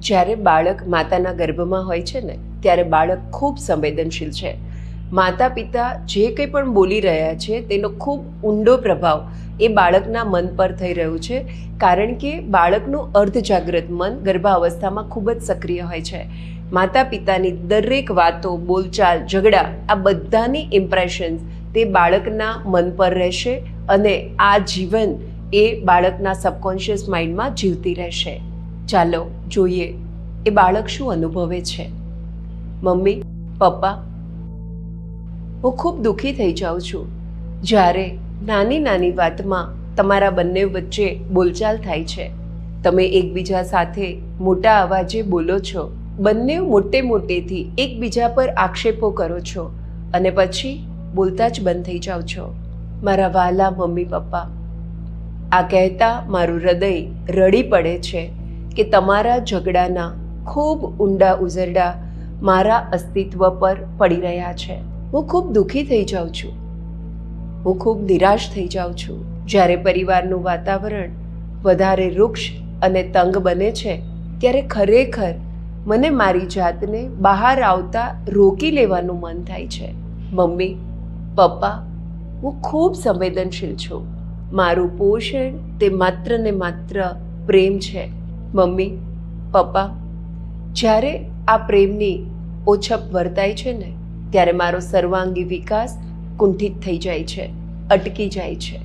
જ્યારે બાળક માતાના ગર્ભમાં હોય છે ને ત્યારે બાળક ખૂબ સંવેદનશીલ છે. માતા પિતા જે કંઈ પણ બોલી રહ્યા છે તેનો ખૂબ ઊંડો પ્રભાવ એ બાળકના મન પર થઈ રહ્યું છે, કારણ કે બાળકનું અર્ધજાગ્રત મન ગર્ભાવસ્થામાં ખૂબ જ સક્રિય હોય છે. માતા પિતાની દરેક વાતો, બોલચાલ, ઝઘડા, આ બધાની ઇમ્પ્રેશન્સ તે બાળકના મન પર રહેશે અને આ જીવન એ બાળકના સબકોન્શિયસ માઇન્ડમાં જીવતી રહેશે. ચાલો જોઈએ એ બાળક શું અનુભવે છે. મમ્મી, પપ્પા, હું ખૂબ દુઃખી થઈ જાઉં છું જ્યારે નાની નાની વાતમાં તમારા બંને વચ્ચે બોલચાલ થાય છે. તમે એકબીજા સાથે મોટા અવાજે બોલો છો, બંને મોટે મોટેથી એકબીજા પર આક્ષેપો કરો છો અને પછી બોલતા જ બંધ થઈ જાઓ છો. મારા વહાલા મમ્મી પપ્પા, આ કહેતા મારું હૃદય રડી પડે છે કે તમારા ઝઘડાના ખૂબ ઊંડા ઉઝરડા મારા અસ્તિત્વ પર પડી રહ્યા છે. હું ખૂબ દુઃખી થઈ જાઉં છું, હું ખૂબ નિરાશ થઈ જાઉં છું જ્યારે પરિવારનું વાતાવરણ વધારે વૃક્ષ અને તંગ બને છે ત્યારે ખરેખર મને મારી જાતને બહાર આવતા રોકી લેવાનું મન થાય છે. મમ્મી, પપ્પા, હું ખૂબ સંવેદનશીલ છું. મારું પોષણ તે માત્ર ને માત્ર પ્રેમ છે. મમ્મી, પપ્પા, જ્યારે આ પ્રેમની ઓછપ વર્તાય છે ને ત્યારે મારો સર્વાંગી વિકાસ કુંઠિત થઈ જાય છે, અટકી જાય છે.